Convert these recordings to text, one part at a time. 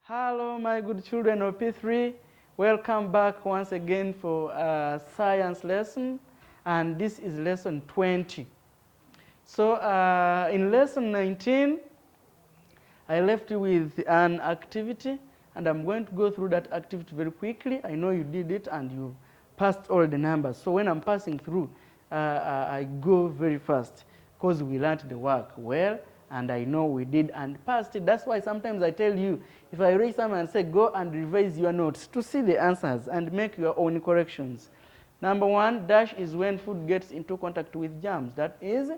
Hello, my good children of P3. Welcome back once again for a science lesson, and this is lesson 20. So in lesson 19, I left you with an activity, and I'm going to go through that activity very quickly. I know you did it and you passed all the numbers. So when I'm passing through, I go very fast because we learned the work well, and I know we did and passed it. That's why sometimes I tell you, if I read something and say, go and revise your notes to see the answers and make your own corrections. Number one, dash is when food gets into contact with germs. That is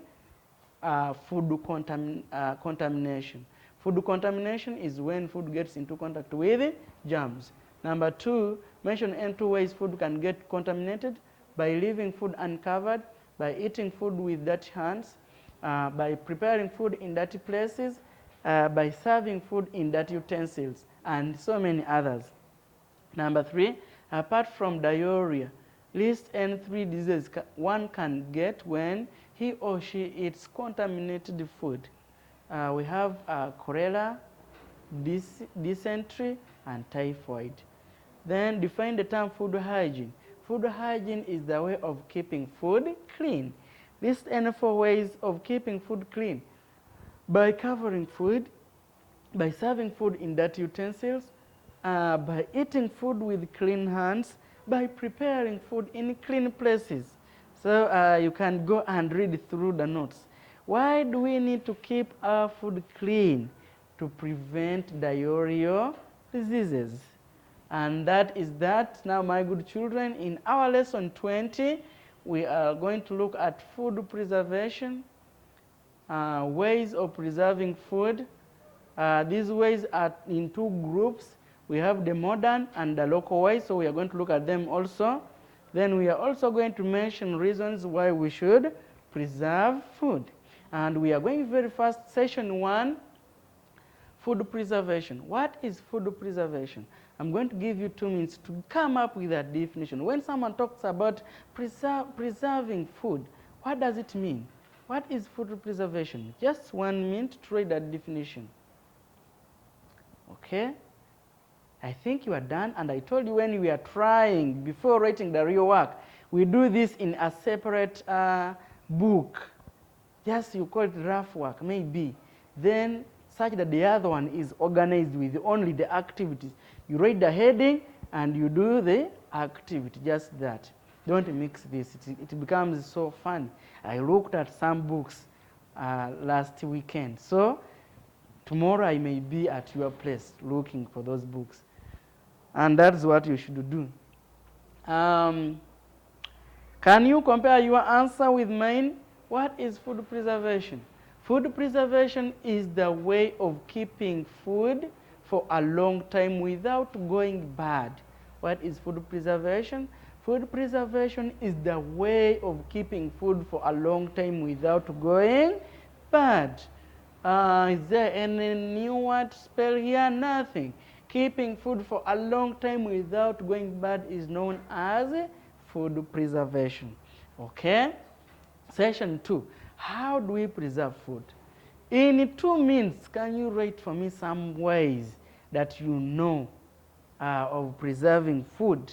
food contamination. Food contamination is when food gets into contact with germs. Number two, mention any two ways food can get contaminated: by leaving food uncovered, by eating food with dirty hands, by preparing food in dirty places, by serving food in dirty utensils, and so many others. Number three, apart from diarrhea, list any three diseases one can get when he or she eats contaminated food. We have cholera, dysentery, and typhoid. Then define the term food hygiene. Food hygiene is the way of keeping food clean. List any four ways of keeping food clean: by covering food, by serving food in dirty utensils, by eating food with clean hands, by preparing food in clean places. So you can go and read through the notes. Why do we need to keep our food clean? To prevent diarrheal diseases. And that is that. Now, my good children, in our lesson 20, we are going to look at food preservation, ways of preserving food. These ways are in two groups. We have the modern and the local ways, so we are going to look at them also. Then we are also going to mention reasons why we should preserve food. And we are going very fast. Session 1, food preservation. What is food preservation? I'm going to give you 2 minutes to come up with a definition. When someone talks about preserving food, what does it mean? What is food preservation? Just 1 minute to read that definition. Okay? I think you are done, and I told you when we are trying, before writing the real work, we do this in a separate book. Just you call it rough work, maybe. Then such that the other one is organized with only the activities. You write the heading and you do the activity, just that. Don't mix this, it becomes so fun. I looked at some books last weekend. So tomorrow I may be at your place looking for those books. And that's what you should do. Can you compare your answer with mine? What is food preservation? Food preservation is the way of keeping food for a long time without going bad. What is food preservation? Food preservation is the way of keeping food for a long time without going bad. Is there any new word spell here? Nothing. Keeping food for a long time without going bad is known as food preservation. Okay? Session 2. How do we preserve food? In 2 minutes, can you write for me some ways that you know of preserving food?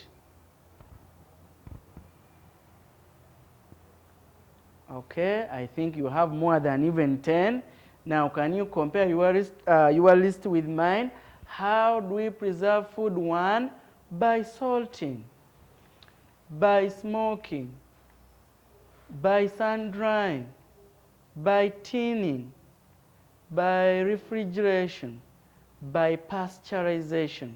Okay, I think you have more than even 10. Now, can you compare your list with mine? How do we preserve food? 1, by salting, by smoking, by sun drying, by tinning, by refrigeration, by pasteurization.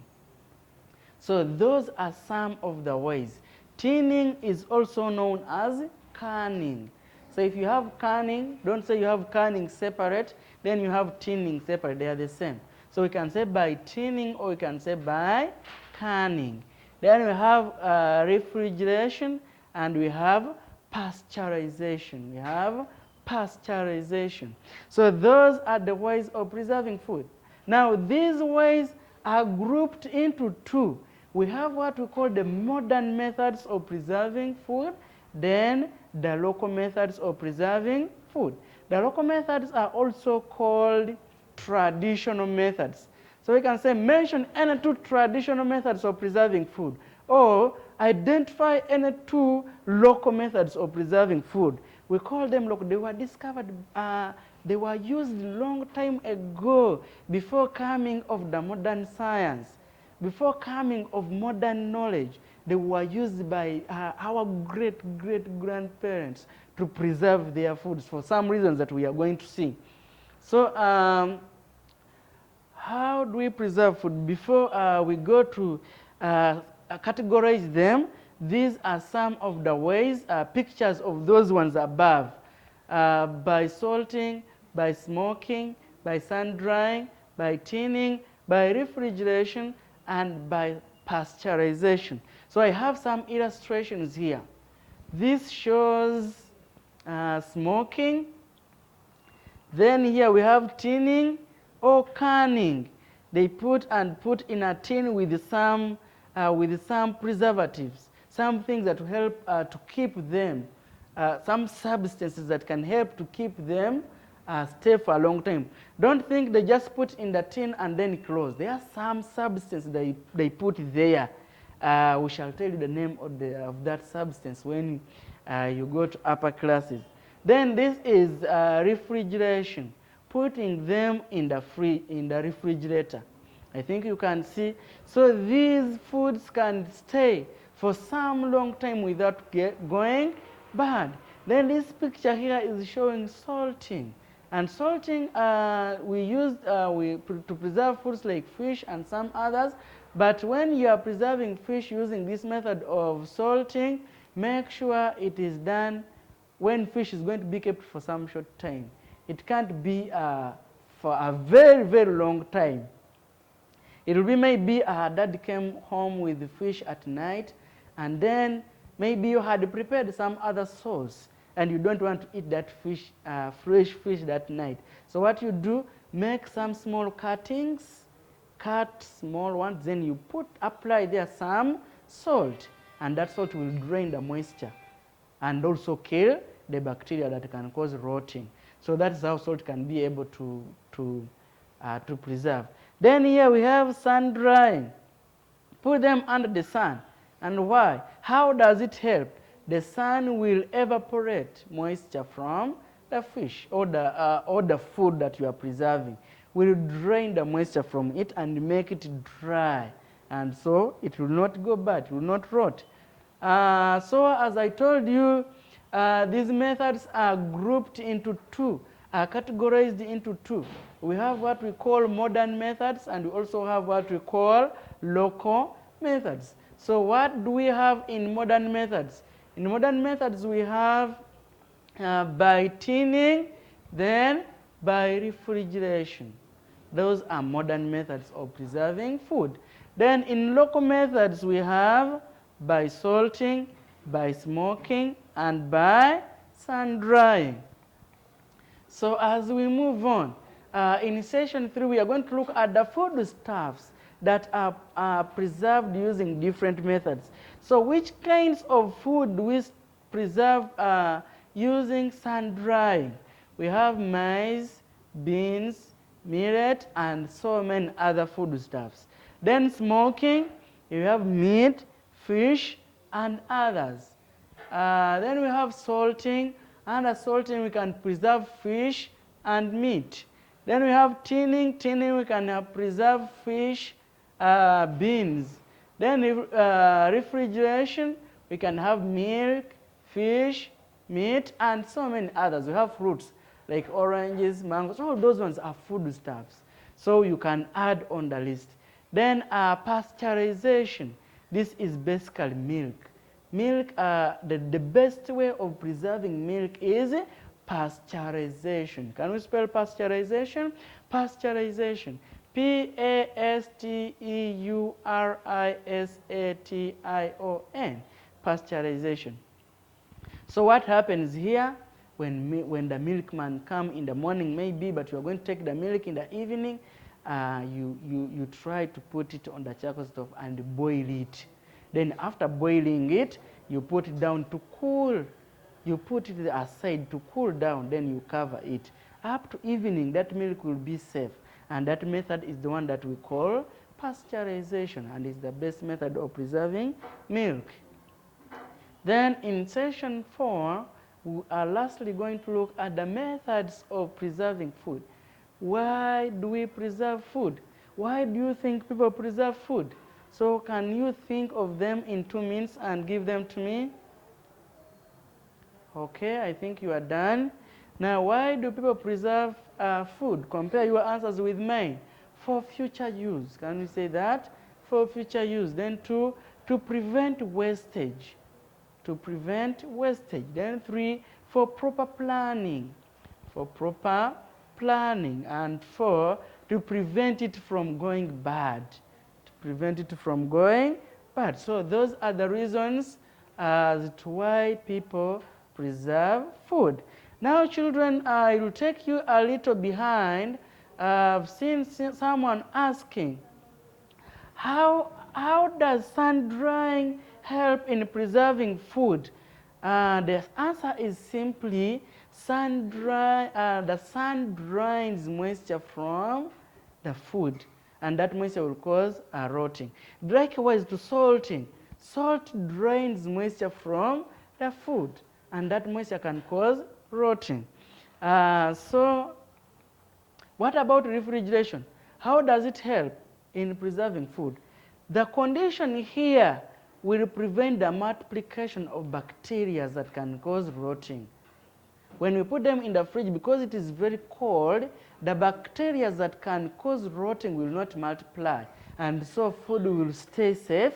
So those are some of the ways. Tinning is also known as canning. So if you have canning, don't say you have canning separate, then you have tinning separate. They are the same. So we can say by tinning or we can say by canning. Then we have refrigeration and we have pasteurization. We have pasteurization. So those are the ways of preserving food. Now these ways are grouped into 2. We have what we call the modern methods of preserving food, then the local methods of preserving food. The local methods are also called traditional methods. So we can say mention any two traditional methods of preserving food, or identify any two local methods of preserving food. We call them local. They were discovered, they were used long time ago, before coming of the modern science, before coming of modern knowledge. They were used by our great-great-grandparents to preserve their foods for some reasons that we are going to see. So how do we preserve food? Before we go to categorize them, these are some of the ways, pictures of those ones above. By salting, by smoking, by sun drying, by tinning, by refrigeration, and by pasteurization. So I have some illustrations here. This shows smoking. Then here we have tinning or canning. They put in a tin with some preservatives, some things that will help to keep them, some substances that can help to keep them stay for a long time. Don't think they just put in the tin and then close. There are some substances they put there. We shall tell you the name of that substance when you go to upper classes. Then this is refrigeration, putting them in the refrigerator. I think you can see. So these foods can stay for some long time without going bad. Then this picture here is showing salting. And salting we use to preserve foods like fish and some others. But when you are preserving fish using this method of salting, make sure it is done when fish is going to be kept for some short time. It can't be for a very, very long time. It will be maybe dad came home with the fish at night, and then maybe you had prepared some other sauce, and you don't want to eat that fish, fresh fish that night. So what you do, make some small cuttings, cut small ones, then you apply there some salt, and that salt will drain the moisture and also kill the bacteria that can cause rotting. So that's how salt can be able to preserve. Then here we have sun drying. Put them under the sun. And why? How does it help? The sun will evaporate moisture from the fish or the food that you are preserving. Will drain the moisture from it and make it dry. And so it will not go bad, it will not rot. So as I told you, these methods are grouped into two, are categorized into two. We have what we call modern methods, and we also have what we call local methods. So what do we have in modern methods? In modern methods we have by tinning, then by refrigeration. Those are modern methods of preserving food. Then in local methods we have by salting, by smoking, and by sun drying. So as we move on, in session 3 we are going to look at the foodstuffs that are preserved using different methods. So which kinds of food do we preserve using sun drying? We have maize, beans, millet, and so many other foodstuffs. Then smoking, you have meat, fish, and others. Then we have salting. Under salting we can preserve fish and meat. Then we have tinning. Tinning we can preserve fish, beans. Then refrigeration, we can have milk, fish, meat, and so many others. We have fruits like oranges, mangoes. All those ones are foodstuffs. So you can add on the list. Then pasteurization. This is basically milk. Milk, the best way of preserving milk is pasteurization. Can we spell pasteurization? Pasteurization. P-A-S-T-E-U-R-I-S-A-T-I-O-N. Pasteurization. So what happens here when the milkman comes in the morning maybe, but you are going to take the milk in the evening, you try to put it on the charcoal stove and boil it. Then after boiling it, you put it down to cool. You put it aside to cool down, then you cover it. Up to evening, that milk will be safe. And that method is the one that we call pasteurization, and is the best method of preserving milk. Then in session 4, we are lastly going to look at the methods of preserving food. Why do we preserve food? Why do you think people preserve food? So can you think of them in 2 minutes and give them to me? Okay, I think you are done. Now, why do people preserve food? Compare your answers with mine. For future use. Can we say that? For future use. Then 2, to prevent wastage. To prevent wastage. Then 3, for proper planning. For proper planning. And 4, to prevent it from going bad. To prevent it from going bad. So those are the reasons as to why people preserve food. Now, children, I will take you a little behind. I've seen someone asking, how does sun drying help in preserving food? The answer is simply the sun dries moisture from the food, and that moisture will cause rotting. Likewise to salting. Salt drains moisture from the food, and that moisture can cause rotting. So what about refrigeration? How does it help in preserving food? The condition here will prevent the multiplication of bacteria that can cause rotting. When we put them in the fridge, because it is very cold, the bacteria that can cause rotting will not multiply, and so food will stay safe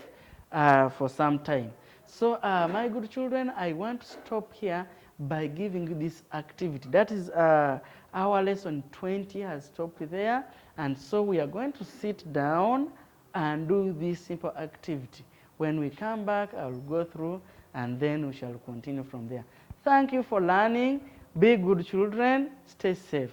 for some time. So my good children, I want to stop here by giving you this activity. That is our lesson 20 has stopped there, and so we are going to sit down and do this simple activity. When we come back, I will go through, and then we shall continue from there. Thank you for learning. Be good children. Stay safe.